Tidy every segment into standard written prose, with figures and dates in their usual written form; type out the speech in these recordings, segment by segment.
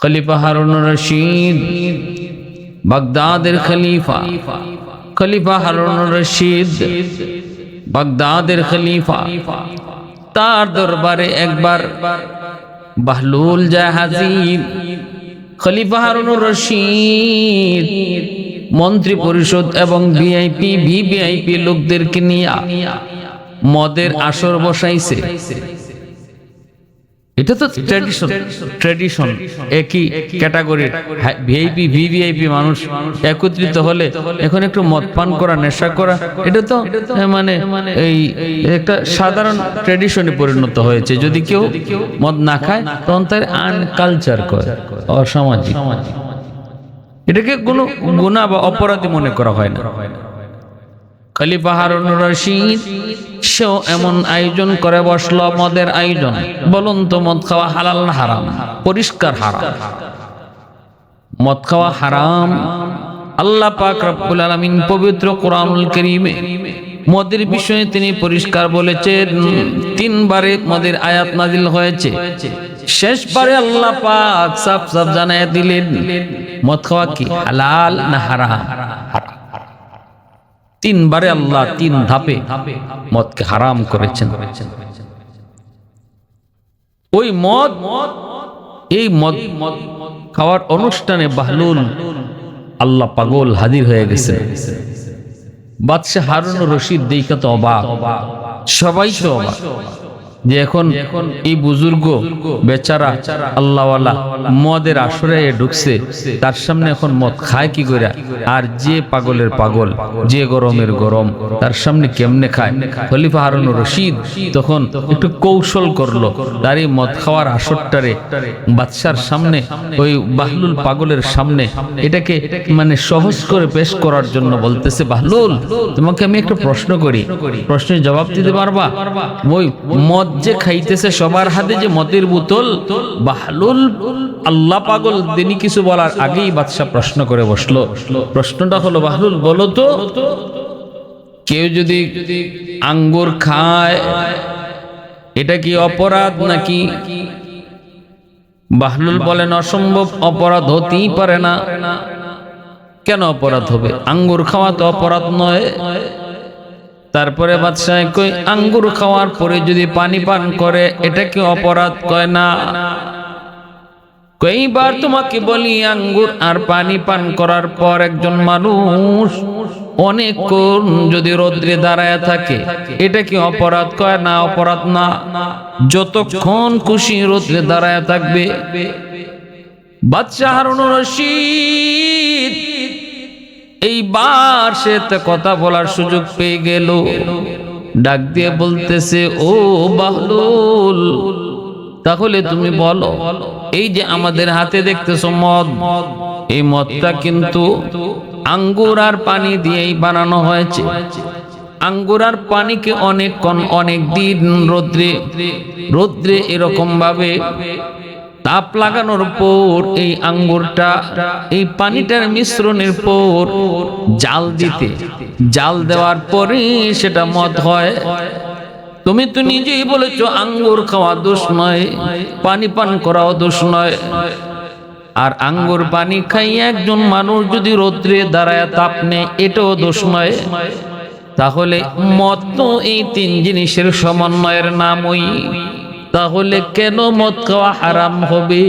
খলিফা হারুনুর রশিদ বাগদাদের খলিফা, খলিফা হারুনুর রশিদ বাগদাদের খলিফা। তার দরবারে একবার বাহলুল যায় হাজির। খলিফা হারুনুর রশিদ মন্ত্রী পরিষদ এবং ভিআইপি ভিভিআইপি লোকদেরকে নিয়ে মদের আসর বসাইছে। এটা তো ট্র্যাডিশন একই ক্যাটাগরির ভিআইপি ভিভিআইপি মানুষ একত্রিত হলে এখন একটু মদ পান করা, নেশা করা, এটা তো মানে এই একটা সাধারণ ট্র্যাডিশনে পরিণত হয়েছে। যদি কেউ মদ না খায় তখন তার আনকালচার করে, অসামাজিক। এটাকে কোনো গুনাহ বা অপরাধী মনে করা হয় না। খলিফা হারুনুর রশিদ সেও এমন আয়োজন করে বসলো, মদের আয়োজন। বলুন তো মদ খাওয়া হালাল না হারাম? পরিষ্কার হারাম। মদ খাওয়া হারাম। আল্লাহ পাক রব্বুল আলামিন পবিত্র কোরআনুল কারীমে মদের বিষয়ে তিনি পরিষ্কার বলেছেন। 3 বারে মদের আয়াত নাজিল হয়েছে। শেষবারে আল্লাহ পাক সাফ সাফ জানায় দিলেন মদ খাওয়া কি হালাল না হারাম। 3 বারে আল্লাহ 3 ধাপে মদকে হারাম করেছেন। ওই মদ, এই মদ খাওয়ার অনুষ্ঠানে বাহলুল আল্লাহ পাগল হাজির হয়ে গেছে। বাদশাহ হারুনুর রশিদ দেখে তো অবাক, সবাই তো অবাক যে এখন এই বুজুর্গ বেচারা আল্লাহওয়ালা মদের আসরে ঢুকছে, তার সামনে এখন মদ খায় কি করে? আর যে পাগলের পাগল, যে গরমের গরম, তার সামনে কেমনে খায়? খলিফা হারুনুর রশিদ তখন একটু কৌশল করলো, তার এই মদ খাওয়ার আসরটারে বাদশার সামনে, ওই বাহলুল পাগলের সামনে এটাকে মানে সহজ করে পেশ করার জন্য বলতেছে, বাহলুল তোমাকে আমি একটা প্রশ্ন করি, প্রশ্নের জবাব দিতে পারবা? ওই মদ যে খাইতেছে সবার হাতে যে মদের বোতল, বাহলুল আল্লাহ পাগল তিনি কিছু বলার আগেই বাদশা প্রশ্ন করে বসলো। প্রশ্নটা হলো, বাহলুল বলো তো, কেউ যদি আঙ্গুর খায় এটা কি অপরাধ নাকি? বাহলুল বলেন, অসম্ভব, অপরাধ হতেই পারে না। কেন অপরাধ হবে? আঙ্গুর খাওয়া তো অপরাধ নয়। তারপরে বাদশাহ কই, আঙ্গুর খাওয়ার পরে যদি পানি পান করে এটা কি অপরাধ? কয় না। কইবার তোমাকে বলি, আঙ্গুর আর পানি পান করার পর একজন মানুষ অনেকক্ষণ যদি রোদ্রে দাঁড়ায় থাকে এটা কি অপরাধ? কয় না, অপরাধ না। যতক্ষণ খুশি রোদ্রে দাঁড়ায় থাকবে। বাদশাহ হারুনুর রশিদ এইবার সে কথা বলার সুযোগ পেয়ে গেল। ডাক দিয়ে বলতেছে, ও বাহলুল, তাহলে তুমি বলো, এই যে আমাদের হাতে দেখতেছো মদ, এই মদটা কিন্তু আঙ্গুর আর পানি দিয়েই বানানো হয়েছে। আঙ্গুর আর পানিকে অনেক দিন রোদ্রে এরকম ভাবে তাপ লাগানোর পর এই আঙ্গুরটা এই পানিটার মিশ্রণের পর জাল দেওয়ার পরে সেটা মদ হয়। তুমি তো নিজেই বলেছো আঙ্গুর খাওয়া দোষ নয়, পানি পান করাও দোষ নয়। আর আঙ্গুর পানি খাইয়ে একজন মানুষ যদি রোদ্রে দাঁড়ায় তাপ নেয় এটাও দোষ নয়। তাহলে মদ তো এই 3 জিনিসের সমন্বয়ের নামই। তাহলে কেন মদ খাওয়া হারাম হবে?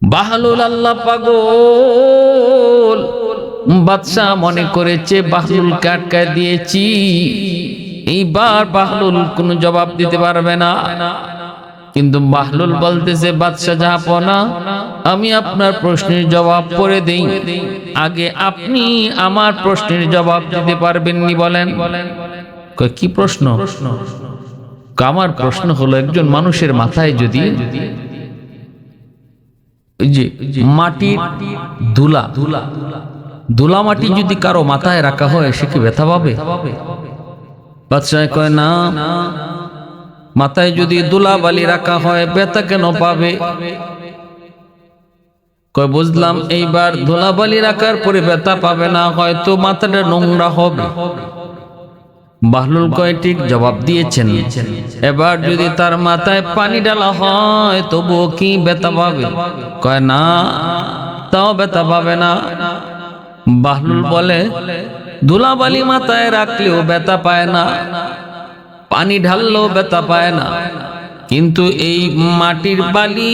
বাহলুল আল্লাহ পাগল বাদশা মনে করেছে বাহলুলকে আটকায় দিয়েছি, এইবার বাহলুল কোনো জবাব দিতে পারবে না। কিন্তু বাহলুল বলতেছে, বাদশা জাহাপনা, আমি আপনার প্রশ্নের জবাব পরে দেই, আগে আপনি আমার প্রশ্নের জবাব দিতে পারবেননি বলেন। কি প্রশ্ন? আমার প্রশ্ন হলো, একজন মানুষের মাথায় যদি মাটির ধুলা মাটি যদি কারো মাথায় রাখা হয় সে কি ব্যথা পাবে? বাদশাহ কয়, না, মাথায় যদি ধুলা বালি রাখা হয় ব্যথা কেন পাবে? কয়, বুঝলাম, এইবার ধুলা বালি রাখার পরে ব্যথা পাবে না, হয়তো মাথাটা নোংরা হবে। বাহলুল কয় ঠিক জবাব দিয়েছেন। এবার যদি তার মাথায় পানি ঢালা হয় তবুও কি ব্যথা পাবে? কয় না, তাও ব্যথা পাবে না। বাহলুল বলে ধুলাবালি মাথায় রাখলেও ব্যথা পায় না, পানি ঢাললেও ব্যথা পায় না, কিন্তু এই মাটির বালি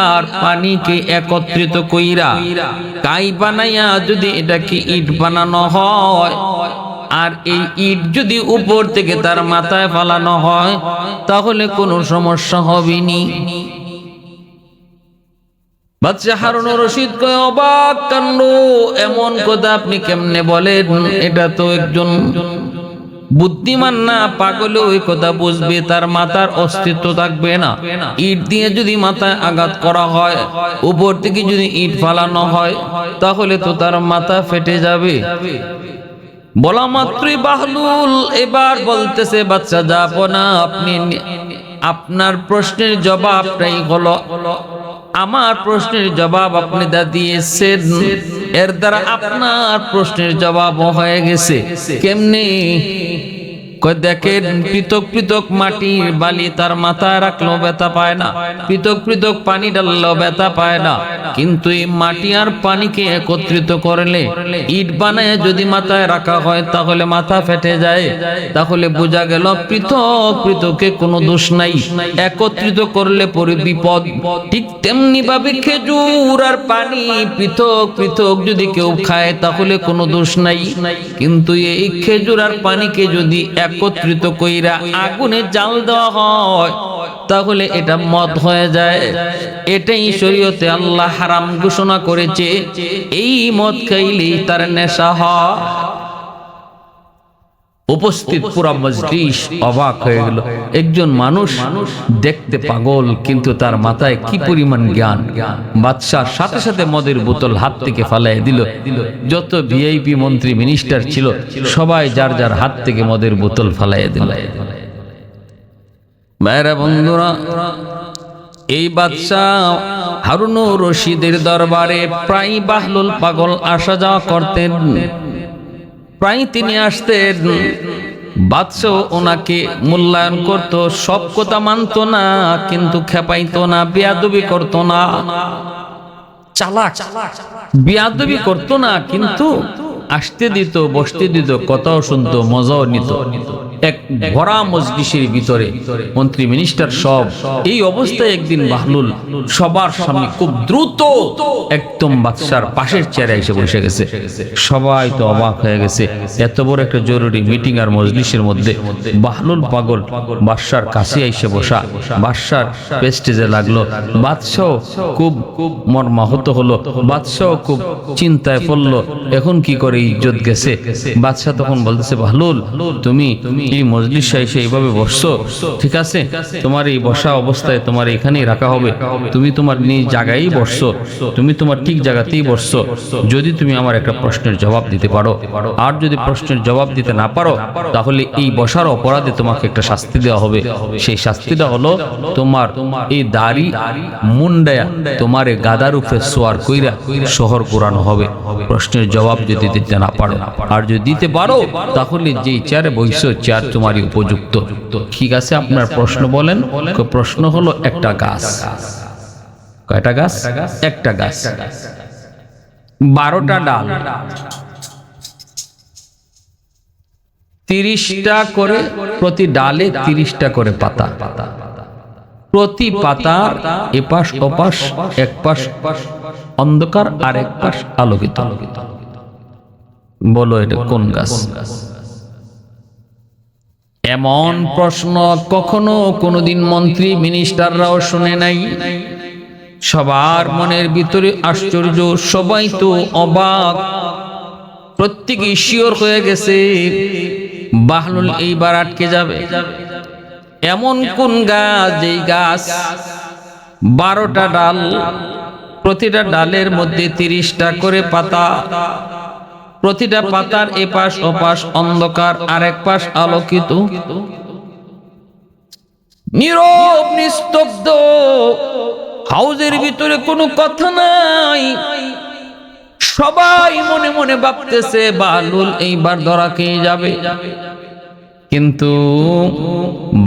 আর পানিকে একত্রিত কইরা কাই বানাইয়া যদি এটাকে ইট বানানো হয়, আর এই ইট যদি উপর থেকে তার মাথায় ফালানো হয় তাহলে কোনো সমস্যা হবে নি। বাদশা হারুনুর রশিদ কয় অবাক কাণ্ড, এমন কথা আপনি কেমনে বলেন? এটা তো একজন বুদ্ধিমান না, পাগলে ওই কথা বুঝবে, তার মাথার অস্তিত্ব থাকবে না। ইট দিয়ে যদি মাথায় আঘাত করা হয়, উপর থেকে যদি ইট ফালানো হয় তাহলে তো তার মাথা ফেটে যাবে। বলা মাত্রই বাহলুল এবার বলতেছে বাচ্চা যাব না, আপনি আপনার প্রশ্নের জবাবটাই হলো আমার প্রশ্নের জবাব আপনি দা দিয়েছেন, এর দ্বারা আপনার প্রশ্নের জবাব হয়ে গেছে। কেমনে? দেখেন, পৃথক পৃথক মাটির বালি তার মাথায় রাখলেও ব্যথা পায় না, পৃথক পৃথক পানি ঢাললেও ব্যথা পায় না, কিন্তু এই মাটি আর পানিকে একত্রিত করলে ইট বানায় যদি মাথায় রাখা হয় তাহলে মাথা ফেটে যায়। তাহলে বোঝা গেল পৃথক পৃথকে কোনো দোষ নাই, একত্রিত করলে পরে বিপদ। ঠিক তেমনি ভাবে খেজুর আর পানি পৃথক পৃথক যদি কেউ খায় তাহলে কোনো দোষ নাই, কিন্তু এই খেজুর আর পানিকে যদি একত্রিত কইরা আগুনে জাল দেওয়া হয় তাহলে এটা মদ হয়ে যায়। এটাই শরীয়তে আল্লাহ হারাম ঘোষণা করেছে, এই মদ খাইলেই তার নেশা হয়। উপস্থিত পুরা মজলিস অবাক হয়ে গেল। একজন মানুষ দেখতে পাগল কিন্তু তার মাথায় কি পরিমাণ জ্ঞান। বাদশাহ সাথে সাথে মদের বোতল হাত থেকে ফালাই দিল। যত ভিআইপি মন্ত্রী মিনিস্টার ছিল সবাই যার যার হাত থেকে মদের বোতল ফালাই দিল। ভাইরা বন্ধুরা, এই বাদশাহ হারুনুর রশিদের দরবারে প্রায় বাহলুল পাগল আসা যাওয়া করতেন। প্রায় তিনি আসতেন, বাদশাহ ওনাকে মূল্যায়ন করত, সব কথা মানত না, কিন্তু খেপাইতো না, বেয়াদবি করত না, চালাক বেয়াদবি করত না, কিন্তু আসতে দিত, বসতে দিত, কথাও শুনতো, মজাও নিত। এক ভরা মজলিসের ভিতরে মন্ত্রী মিনিস্টার সব, এই অবস্থায় একদিন বাহলুল সবার সামনে খুব দ্রুত একদম বাদশার পাশের চেয়ারে এসে বসে গেছে। সবাই তো অবাক হয়ে গেছে, এত বড় একটা জরুরি মিটিং আর মজলিসের মধ্যে বাহলুল পাগল বাদশার কাছে এসে বসা। বাদশার প্রেস্টিজে লাগলো, বাদশাহ খুব মর্মাহত হলো, বাদশাহ খুব চিন্তায় পড়লো, এখন কি করে, ইজ্জত গেছে। বাদশাহ তখন বলতেছে, বাহলুল তুমি এই মজলিসে এসে এইভাবে বসছো, ঠিক আছে, তোমার এই বসা অবস্থায় তোমার এখানেই রাখা হবে, তুমি তোমার নিজ জায়গায় বসছো, তুমি তোমার ঠিক জায়গাতেই বসছো। যদি তুমি আমার একটা প্রশ্নের জবাব দিতে পারো, আর যদি প্রশ্নের জবাব দিতে না পারো তাহলে এই বসার অপরাধে তোমাকে একটা শাস্তি দেওয়া হবে। সেই শাস্তিটা হলো তোমার এই দাড়ি মুন্ডায়া তোমার এই গাদার উপরে সোয়ার কইরা শহর ঘোরানো হবে। প্রশ্নের জবাব যদি দিতে না পারো, আর যদি দিতে পারো তাহলে যেই চেয়ারে বসছো চেয়ার তোমারই উপযুক্ত। ঠিক আছে, আপনার প্রশ্ন বলেন। প্রশ্ন হলো একটা গাছ। কয়টা গাছ? একটা গাছ, 12টা ডাল, 30টা করে, প্রতি ডালে 30টা করে পাতা, প্রতি পাতার এপাশ ওপাশ, এক পাশ অন্ধকার আর এক পাশ আলোকিত। বলো এটা কোন গাছ? এমন প্রশ্ন কখনো কোনোদিন মন্ত্রী মিনিস্টাররাও শুনে নাই। সবার মনের ভিতরে আশ্চর্য, সবাই তো অবাক, প্রত্যেকে শিওর হয়ে গেছে বাহলুল এইবার আটকে যাবে। এমন কোন গাছ যেই গাছ 12টা ডাল, প্রতিটা ডালের মধ্যে 30টা করে পাতা, প্রতিটা পাতার এপাশ ওপাশ অন্ধকার আর এক পাশ আলোকিত। নীরব নিস্তব্ধ, হাউজের ভিতরে কোনো কথা নাই। সবাই মনে মনে ভাবতেছে বাহলুল এইবার ধরা খেয়ে যাবে। কিন্তু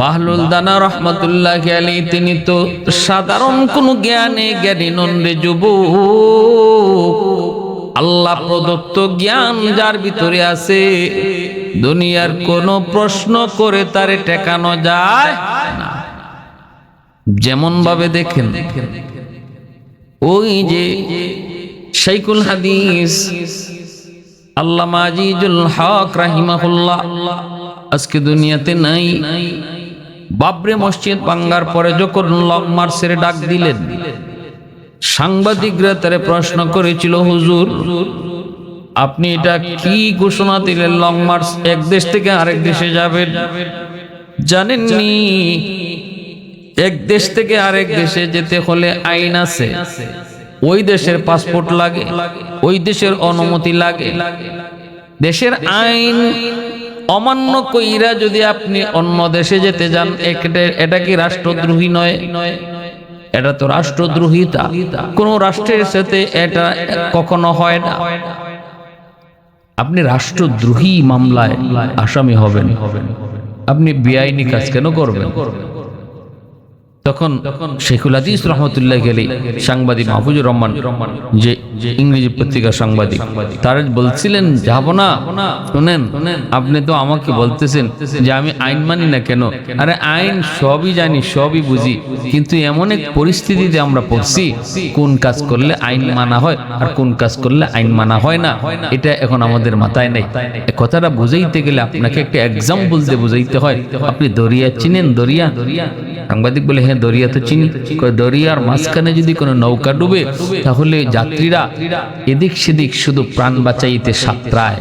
বাহলুল দানা রহমাতুল্লাহি আলাইহি তিনি তো সাধারণ কোন জ্ঞানী নন রে যুবক। আল্লাহ প্রদত্ত জ্ঞান যার ভিতরে আছে দুনিয়ার কোন প্রশ্ন করে তারে ঠেকানো যায় না। যেমন ভাবে দেখেন ওই যে শাইখুল হাদিস আল্লামা আজিজুল হক রাহিমাহুল্লাহ আজকে দুনিয়াতে নাই। বাবরি মসজিদ ভাঙ্গার পরে যখন লং মার্চের ডাক দিলেন, সাংবাদিকরা তারে প্রশ্ন করেছিল, হুজুর আপনি এটা কি ঘোষণা দিলেন? লং মার্চ এক দেশ থেকে আরেক দেশে যাবেন, জানেননি এক দেশ থেকে আরেক দেশে যেতে হলে আইন আছে, ওই দেশের পাসপোর্ট লাগে, ওই দেশের অনুমতি লাগে। দেশের আইন অমান্য কইরা যদি আপনি অন্য দেশে যেতে যান, এটা কি রাষ্ট্রদ্রোহী নয়? এটা তো রাষ্ট্রদ্রোহিতা। কোন রাষ্ট্রের সাথে এটা কখনো হয় না। আপনি রাষ্ট্রদ্রোহী মামলায় আসামি হবেন, আপনি বেআইনি কাজ কেন করবেন? তখন শাইখুল হাদিস রহমতুল্লাহি আলাইহি সাংবাদিক মাহফুজুর রহমান, যে ইংরেজি পত্রিকার সাংবাদিক, তারা বলছিলেন যাব না। শুনেন, আপনি তো আমাকে বলতেছেন যে আমি আইন মানি না কেন? আরে আইন সবই জানি, সবই বুঝি, কিন্তু এমন এক পরিস্থিতিতে আমরা পড়ছি কোন কাজ করলে আইন মানা হয় আর কোন কাজ করলে আইন মানা হয় না, এটা এখন আমাদের মাথায় নেই। কথাটা বুঝাইতে গেলে আপনাকে একটা এক্সাম্পল দিয়ে বুঝাইতে হয়। আপনি দরিয়া চিনেন? দরিয়া? সাংবাদিক বলে হ্যাঁ দরিয়া তো চিনি। দরিয়ার মাঝখানে যদি কোনো নৌকা ডুবে তাহলে যাত্রীরা এদিক সেদিক শুধু প্রাণ বাঁচাইতে সাঁতরায়।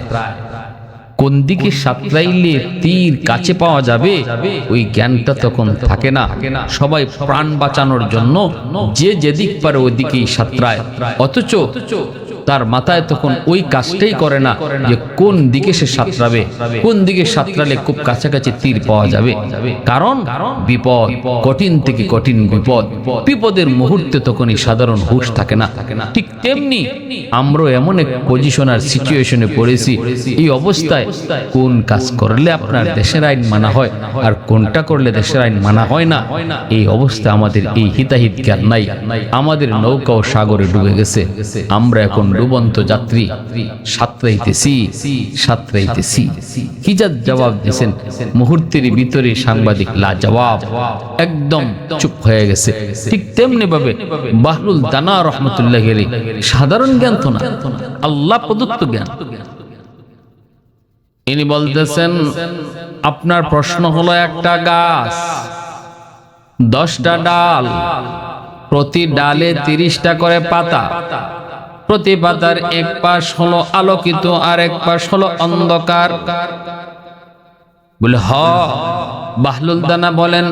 কোন দিকে সাঁতরাইলে তীর কাছে পাওয়া যাবে ওই জ্ঞানটা তখন থাকে না। সবাই প্রাণ বাঁচানোর জন্য যে যেদিক পারে ওই দিকেই সাঁতরায়, অথচ তার মাথায় তখন ওই কাজটাই করে না যে কোন দিকে সে সাঁতরাবে, কোন দিকে সাঁতরালে খুব কাছাকাছি তীর পাওয়া যাবে। কারণ বিপদ, কঠিন থেকে কঠিন বিপদ, বিপদের মুহূর্তে তখনই সাধারণ হুঁশ থাকে না। ঠিক তেমনি আমরা এমন এক পজিশন আর সিচুয়েশনে পড়েছি, এই অবস্থায় কোন কাজ করলে আপনার দেশের আইন মানা হয় আর কোনটা করলে দেশের আইন মানা হয় না, এই অবস্থা আমাদের এই হিতাহিত জ্ঞান নাই। আমাদের নৌকাও সাগরে ডুবে গেছে, আমরা এখন ডুবন্ত যাত্রী, সাঁতরাইতেছি। কি যা জবাব দিয়েছেন? মুহূর্তের ভিতরে সাংবাদিক লাজবাব, একদম চুপ হয়ে গেছে। ঠিক তেমনি ভাবে বাহলুল দানা রহমতুল্লাহি আলাইহি সাধারণ জ্ঞান তো না, আল্লাহ প্রদত্ত জ্ঞান। ইনি বলতেছেন আপনার প্রশ্ন হলো একটা গাছ, 10টা ডাল, প্রতি ডালে 30টা করে পাতা, প্রতি পাতার এক পাশ হলো আলোকিত আর এক পাশ হলো অন্ধকার। বলে হ। বাহলুল দানা বলেন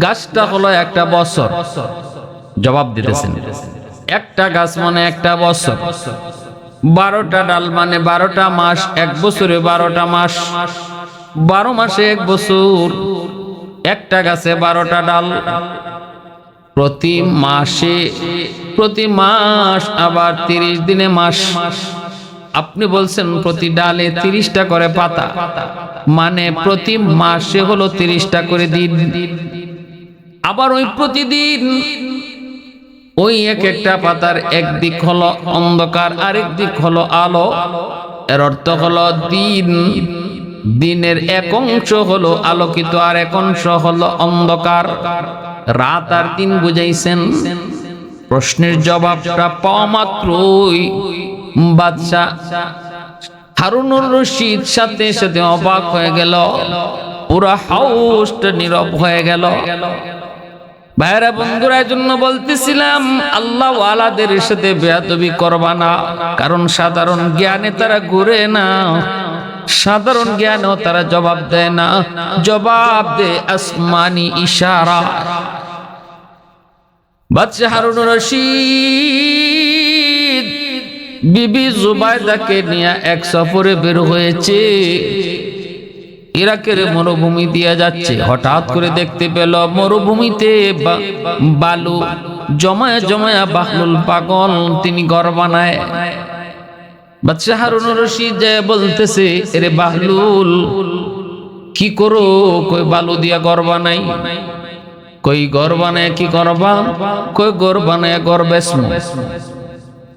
গাছটা হলো একটা বছর। জবাব দিতেছেন একটা গাছ মানে একটা বছর, 12টা ডাল মানে 12টা মাস, এক বছরে 12টা মাস, 12 মাসে এক বছর। একটা গাছে 12টা ডাল, প্রতি মাস আবার 30 দিনে মাস। আপনি বলছেন প্রতি ডালে 30টা করে পাতা, মানে প্রতি মাসে হলো 30টা করে দিন। আবার ওই প্রতিদিন ওই এক একটা পাতার একদিক হলো অন্ধকার, আরেক দিক হলো আলো। এর অর্থ হলো দিন, দিনের এক অংশ হলো আলোকিত আর এক অংশ হলো অন্ধকার। রাত আর দিন বুঝাইছেন। প্রশ্নের জবাবটা পাওয়া মাত্রই বাদশা হারুনুর রশিদ সাথে সাথে অবাক হয়ে গেল, পুরা হাউসটা নীরব হয়ে গেল। ভাইরা বন্ধুরা, জন্য বলতেছিলাম আল্লাহ ওয়ালাদের সাথে বেয়াদবি করবা না, কারণ সাধারণ জ্ঞানে তারা ঘুরে না, সাধারণ জ্ঞানেও তারা জবাব দেয় না, জবাব দেয় আসমানি ইশারা। বাদশা হারুনুর রশিদ বিবি জুবাইদাকে নিয়ে এক সফরে বের হয়েছে। ইরাকের মরুভূমি দিয়ে যাচ্ছে, হঠাৎ করে দেখতে পেল মরুভূমিতে বালু জমায়া জমায়া বাহলুল পাগল, তিনি ঘর বানায়। বাদশা হারুনুর রশিদ যে বলতেছে, এরে বাহলুল কি করো? কই বালু দিয়া ঘর বানাই। কই ঘর বানায় কি করবা? কই ঘর বানায় ঘর বেচমু।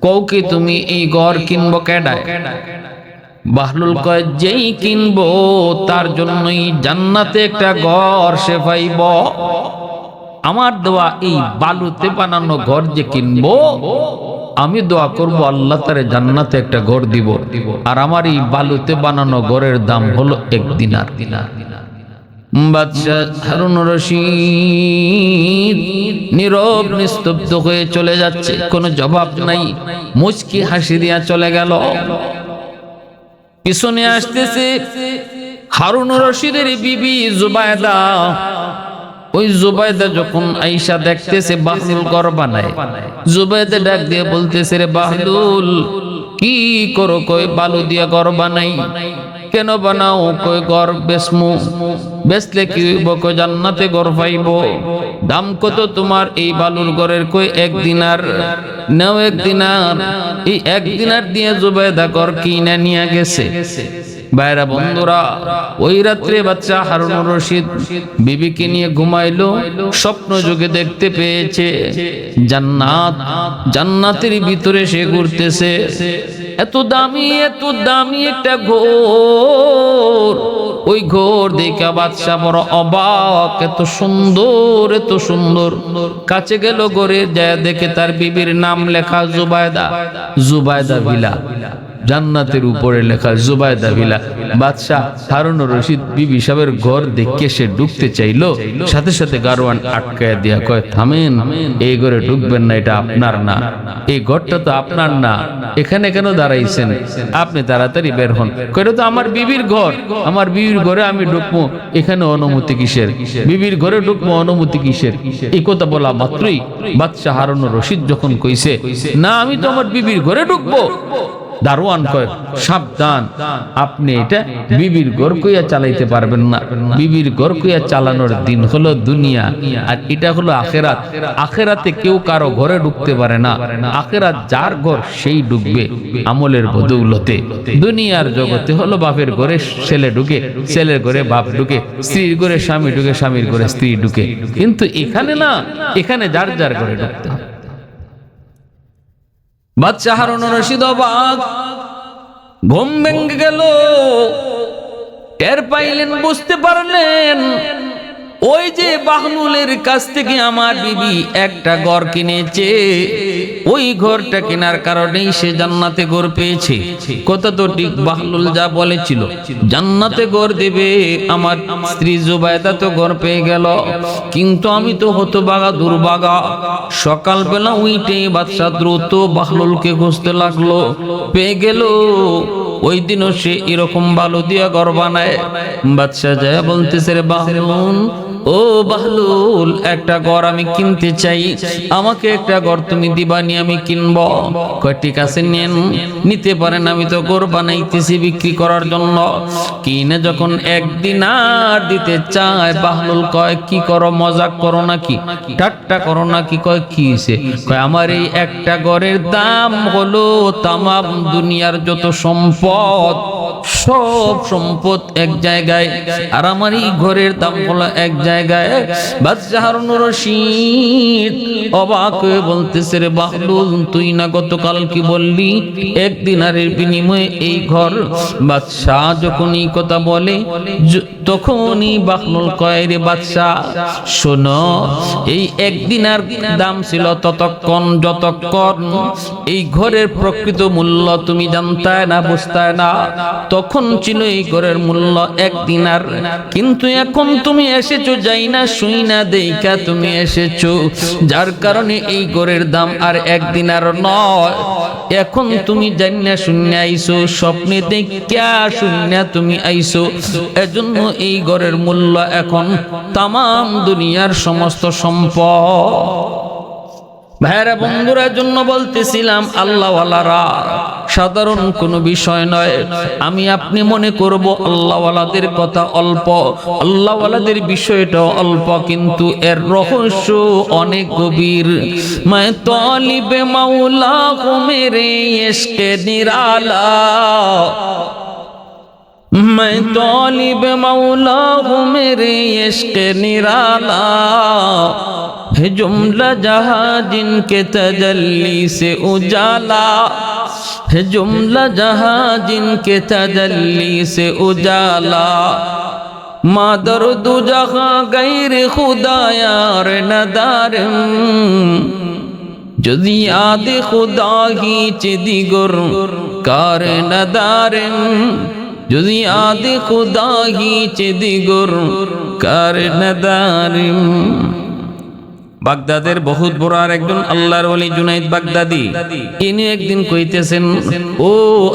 কও কি তুমি এই ঘর কিনবো কেডায়? বাহলুল কয় যেই কিনবো তার জন্যই জান্নাতে একটা ঘর সে পাইব। আমার দোয়া এই বালুতে বানানো ঘর যে কিনবো, আমি দোয়া করব আল্লাহ তারে জান্নাতে একটা ঘর দিব। আর আমার এই বালুতে বানানো ঘরের দাম হলো 1 দিনার। বাদশাহ হারুন রশিদ নীরব নিস্তব্ধ হয়ে চলে যাচ্ছে, কোনো জবাব নাই। মুচকি হাসি দিয়া চলে গেল। পিছনে আসতেছে হারুন রশিদের বিবি জুবায়দা। ওই জুবায়দা যখন আয়েশা দেখতেছে বাহলুল ঘর বানায়, জুবায়দা ডাক দিয়ে বলতেছে, রে বাহলুল কি করো? কই বালু দিয়া ঘর বানাই। কেন বানাও? কই ঘর বেচমু। বেচলে কি হইব? কই জান্নাতে ঘর পাইব। দাম কত তোমার এই বালুর ঘরের? কই 1 দিনার। নাও 1 দিনার। এই 1 দিনার দিয়ে জুবায়দা ঘর কিনে নিয়ে গেছে। ভাইরা বন্ধুরা, ওই রাত্রে বাচ্চা হারুন রশিদ বিবিকে নিয়ে ঘুমাইলো। স্বপ্ন যুগে দেখতে পেয়েছে জান্নাত, জান্নাতের ভিতরে সে ঘুরতেছে। এত দামি একটা ঘর। ওই ঘর দেখে বাদশা বড় অবাক। এত সুন্দর, এত সুন্দর। কাছে গেল, ঘরে যায় দেখে তার বিবির নাম লেখা জুবায়দা। জুবায়দা ভিলা, জান্নাতের উপরে লেখা জুবায়দা ভিলা। বাদশাহ হারুন রশিদ বিবি সাহেবের ঘর দেখে সে ঢুকতে চাইলো, সাথে সাথে গারওয়ান আটকায় দিয়া কয়, থামেন, এই ঘরে ঢুকবেন না, এটা আপনার না। এই ঘরটা তো আপনার না, এখানে কেন দাঁড়াইছেন? আপনি তাড়াতাড়ি বের হন। কয়, তো আমার বিবির ঘর, আমার বিবির ঘরে আমি ঢুকবো, এখানে অনুমতি কিসের? বিবির ঘরে ঢুকবো, অনুমতি কিসের? এই কথা বলা মাত্রই বাদশাহ হারুন রশিদ যখন কইছে, না আমি তো আমার বিবির ঘরে ঢুকবো, দারোয়ান কয়, সাবধান, আপনি এটা বিবির ঘর কইয়া চালাইতে পারবেন না। বিবির ঘর কইয়া চালানোর দিন হলো দুনিয়া, আর এটা হলো আখেরাত। আখেরাতে কেউ কারো ঘরে ঢুকতে পারে না। আখেরাত যার ঘর সেই ঢুকবে আমলের বদৌলতে। দুনিয়ার জগতে হলো বাপের ঘরে ছেলে ঢুকে, ছেলের ঘরে বাপ ঢুকে, স্ত্রীর ঘরে স্বামী ঢুকে, স্বামীর ঘরে স্ত্রী ঢুকে। কিন্তু এখানে না, এখানে যার যার ঘরে ঢুকতে হবে। বাদশাহ হারুন রশিদ অবাক, ঘুম ভেঙে গেল। টের পাইলেন, বুঝতে পারলেন, ওই যে বাহলুলের কাছ থেকে আমার বিবি একটা ঘর কিনেছে, ওই ঘরটা কেনার কারণেই সে জান্নাতে ঘর পেয়েছে। কথা তো ঠিক, বাহলুল যা বলেছিল জান্নাতে ঘর দেবে, আমার স্ত্রী জুবায়দা তো ঘর পেয়ে গেল। কিন্তু আমি তো হতভাগা, দুর্ভাগা। সকালবেলা উইটে বাদশা দ্রুত বাহলুলকে খুঁজতে লাগলো, পেয়ে গেল। ওই দিনও সে এরকম বালু দিয়া ঘর বানায়। বাদশা যায় বলতেছে, রে বাহলুল, ও বাহলুল, একটা ঘর আমি কিনতে চাই, আমাকে একটা ঘর তুমি দিবানি, আমি কিনব। কয়, ঠিক আছে, নেন, নিতে পারেন, আমি তো ঘর বানাইতেছি বিক্রি করার জন্য। কিনে যখন 1 দিনার দিতে চায়, বাহলুল কয়, কি করো, মজাক করো নাকি, ঠাট্টা করো নাকি? কয়, কি হইছে? কয়, আমার এই একটা ঘরের দাম হলো তামাম দুনিয়ার যত সম্পদ, সব সম্পদ এক জায়গায়, আর আমার এই ঘরের দাম হলো এক জায়গায়। বাদশাহ হারুন রশিদ অবাক হয়ে বলতেছে, রে বাহলুল, তুই না গতকাল কি বললি 1 দিনারের বিনিময়ে এই ঘর? বাদশাহ যখন এই কথা বলে, তখনই বাহলুল কয়, রে বাদশাহ শোনো, এই 1 দিনার দাম ছিল ততক্ষণ যতক্ষণ এই ঘরের প্রকৃত মূল্য তুমি জানতায় না, বুঝতায় না। তখন ছিল এই ঘরের মূল্য 1 দিনার। কিন্তু এখন তুমি এসেছো যাই না শুই না দেইকা তুমি এসেছো, যার কারণে এই ঘরের দাম আর 1 দিনার নয়। এখন তুমি জানি না শুনে আইছো, স্বপ্নে দেখিয়া শুনে তুমি আইছো, এজন্য এই ঘরের মূল্য এখন তামাম দুনিয়ার সমস্ত সম্পদ। ভাইরা বন্ধুরা, জন্য বলতেছিলাম, আল্লাহওয়ালারা সাধারণ কোনো বিষয় নয়। আমি আপনি মনে করব আল্লাহওয়ালাদের কথা অল্প, আল্লাহওয়ালাদের বিষয়টা অল্প, কিন্তু এর রহস্য অনেক গভীর। मैं तालिबे मौला को मेरे इश्क निराला, मैं तौलिब मौला हूँ मेरे इश्क निराला है जुमला जहाँ जिनके तजल्ली से उजाला है जुमला जहाँ जिनके तजल्ली से उजाला मादर दु जहाँ गैर खुदा यार नदारम যদি আদে খুদা হিচ দিগর কার নদারম যদি আদে খুদা হিচ দিগর কার নদারম। বাগদাদের বহুত বড় আর একজন আল্লাহর ওলি জুনাইদ বাগদাদি, ইনি একদিন কইতেছেন, ও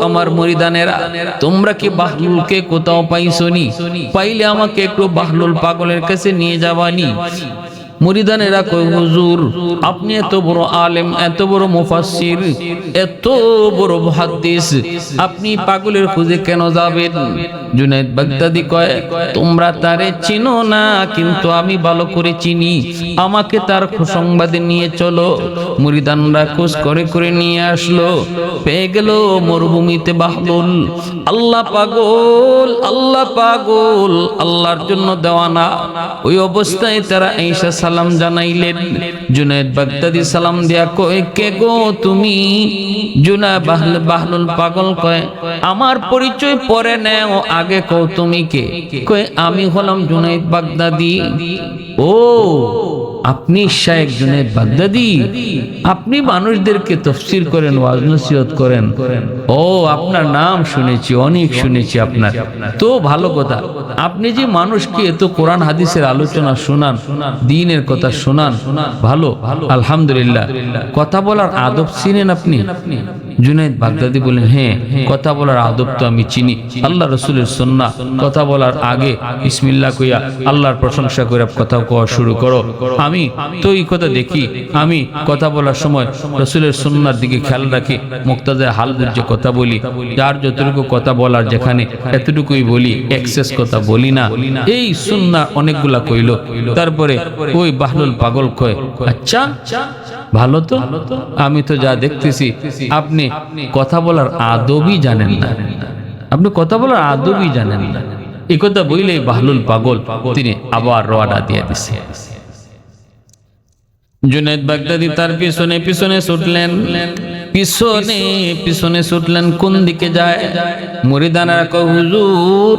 আমার মুরিদানেরা, তোমরা কি বাহলুলকে কোথাও পাইছনি? পাইলে আমাকে একটু বাহলুল পাগলের কাছে নিয়ে যাবানি। মুরিদানেরা কই, হুজুর আপনি এত বড় আলেম, এত বড় মুফাসসির, এত বড় মুহাদ্দিস, আপনি পাগলের খুঁজে কেন যাবেন? জুনাইদ বাগদাদি কয়, তোমরা তারে চিনো না, কিন্তু আমি ভালো করে চিনি, আমাকে তার সংবাদে নিয়ে চলো। মুরিদানরা খোঁজ করে করে নিয়ে আসলো, পেয়ে গেল মরুভূমিতে বাহলুল। আল্লাহ পাগল, আল্লাহ পাগল, আল্লাহর জন্য দেওয়ানা। ওই অবস্থায় তারা ঈসা সালাম জানাইলেন। জুনাইদ বাগদাদি সালাম দিয়া কয়, কে গো তুমি? বাহলুল পাগল কয়, আমার পরিচয় পরে নেও, আগে কও তুমি কে? কয়, আমি হলাম জুনাইদ বাগদাদি। ও আপনি শায়েখ জুনাইদ বাগদাদি, আপনি মানুষদেরকে তাফসীর করেন, ওয়াজ নসিহত করেন। ও আপনার নাম শুনেছি, অনেক শুনেছি আপনার। তো ভালো কথা, আপনি যে মানুষকে এত কোরআন হাদিসের আলোচনা শোনান, দ্বীনের কথা শোনান, ভালো আলহামদুলিল্লাহ। কথা বলার আদব চিনেন আপনি? জুনাইদ বাগদাদি বলেন, হ্যাঁ কথা বলার আদব তো আমি চিনি। আল্লাহ রাসূলের সুন্নাহ, কথা বলার আগে বিসমিল্লাহ কইয়া আল্লাহর প্রশংসা করে কথা কোয়া শুরু করো। আমি তো এই কথা দেখি, আমি কথা বলার সময় রাসূলের সুন্নাহর দিকে খেয়াল রাখি, মুক্তাদায় হাল বুঝে কথা বলি, যার যতটুকু কথা বলার যেখানে এতটুকুই বলি, এক্সেস কথা বলি না। এই সুন্নাহ অনেকগুলা কইল। তারপরে ওই বাহলুল পাগল কয়, আচ্ছা ভালো তো, আমি তো যা দেখতেছি আপনি কথা বলার আদবই জানেন না, আপনি কথা বলার আদবই জানেন না। এই কথা বইলেই বাহলুল পাগল তিনি আবার রওয়ানা দিয়ে দিছে। জুনাইদ বাগদাদি তার পিছনে পিছনে ছুটলেন, পিছনে পিছনে ছুটলেন। কোন দিকে যায়? মুরিদানারা কয়, হুজুর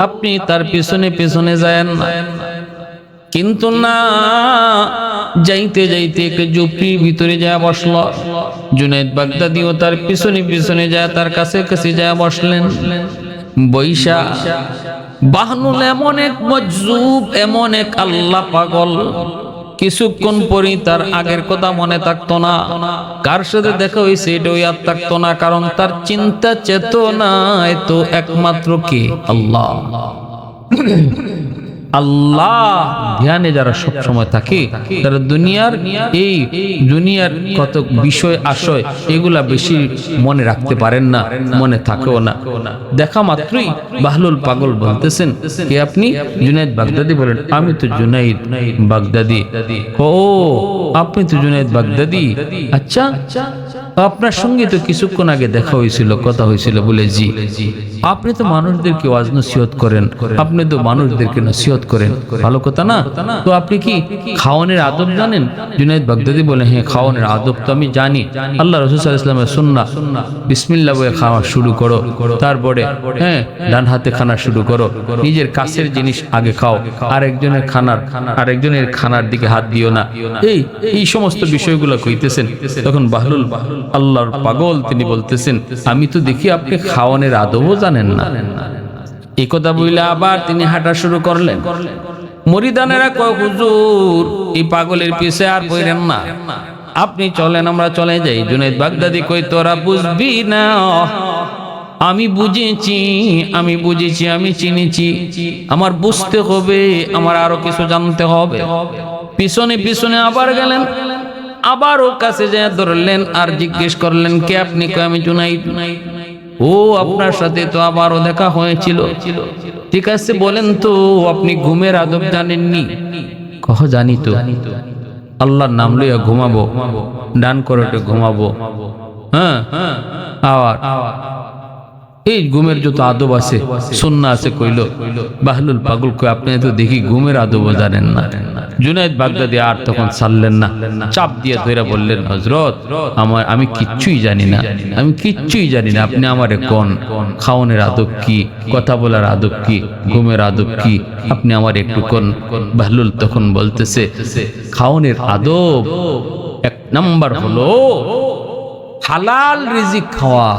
আপনি তার পিছনে পিছনে যায় না। কিন্তু না, যাইতে যাইতে এক ঝুপড়ির ভিতরে যায় বসল। জুনাইদ বাগদাদিও তার পিছনে পিছনে যায়, তার কাছে কাছে যায় বসলেন। বৈশা বাহলুল এমন এক মজজুব, এমন এক আল্লাহ পাগল, কিছুক্ষণ পরই তার আগের কথা মনে থাকতো না, কার সাথে দেখা হয়েছে এটাও ইয়াদ থাকতো না, কারণ তার চিন্তা চেতনায় তো একমাত্র কে? আল্লাহ। আল্লাহ ধ্যানে যারা সব সময় থাকে, তারা দুনিয়ার এই দুনিয়ার কত বিষয় আশয় এগুলা বেশি মনে রাখতে পারেন না, মনে থাকেও না। দেখা মাত্রই বাহলুল পাগল বলতেছেন, কে আপনি? জুনাইদ বাগদাদি বলেন, আমি তো জুনাইদ বাগদাদি। ও আপনি তো জুনাইদ বাগদাদি, আচ্ছা আপনার সঙ্গে তো কিছুক্ষণ আগে দেখা হয়েছিল, কথা হয়েছিল। বলে জি। আপনি তো মানুষদেরকে ওয়াজ নসিহত করেন, আপনি তো মানুষদেরকে নসিহত করেন, ভালো কথা না? তো আপনি কি খাওয়ানোর আদব জানেন? জুনাইদ বাগদাদি বলে, হ্যাঁ খাওয়ানোর আদব তো আমি জানি। আল্লাহ রাসূল সাল্লাল্লাহু আলাইহি ওয়াসাল্লামের সুন্নাহ, বিসমিল্লাহ বলে খাওয়া শুরু করো, তারপরে হ্যাঁ ডান হাতে খানা শুরু করো, নিজের কাছের জিনিস আগে খাও, আরেকজনের খানার দিকে হাত দিও না। এই সমস্ত বিষয়গুলো কইতেছেন। তখন বাহলুল আল্লাহর পাগল তিনি বলতেছেন, আমি তো দেখি আপনি খাওয়ানোর আদবও জানেন না। এই কথা বলে আবার তিনি হাঁটা শুরু করলেন। মুরিদানেরা কয়, হুজুর এই পাগলের পিছে আর পড়েন না, আপনি চলেন, আমরা চলে যাই। জুনাইদ বাগদাদি কই, তোরা বুঝবি না, আমি বুঝেছি, আমি বুঝেছি, আমি চিনেছি, আমার বুঝতে হবে, আমার আরো কিছু জানতে হবে। পিছনে পিছনে আবার গেলেন, আবার ওর কাছে যায় ধরলেন আর জিজ্ঞেস করলেন, কে আপনি? কয়, আমি জুনাইদ। ও আপনার সাথে তো আবারও দেখা হয়েছিল, ঠিক আছে বলেন তো আপনি ঘুমের আদব জানেননি? কহ জানি তো, আল্লাহর নাম লইয়া ঘুমাবো, ডান করোটে ঘুমাবো, হ্যাঁ আবার এই ঘুমের যত আদব আছে সুন্নাহ আছে কইল। বাহলুল পাগল কই আপনি তো দেখি ঘুমের আদবও জানেন না। জুনায়েদ বাগদাদি আর তখন ছাড়লেন না, চাপ দিয়ে ধরে বললেন, হযরত আমি কিচ্ছুই জানি না, আমি কিচ্ছুই জানি না, আপনি আমারে কোন খাওনের আদব কি, কথা বলার আদব কি, ঘুমের আদব কি, আপনি আমার একটু কোন। বাহলুল তখন বলতেছে, খাওনের আদব এক নাম্বার হলো হালাল রিজিক খাওয়া।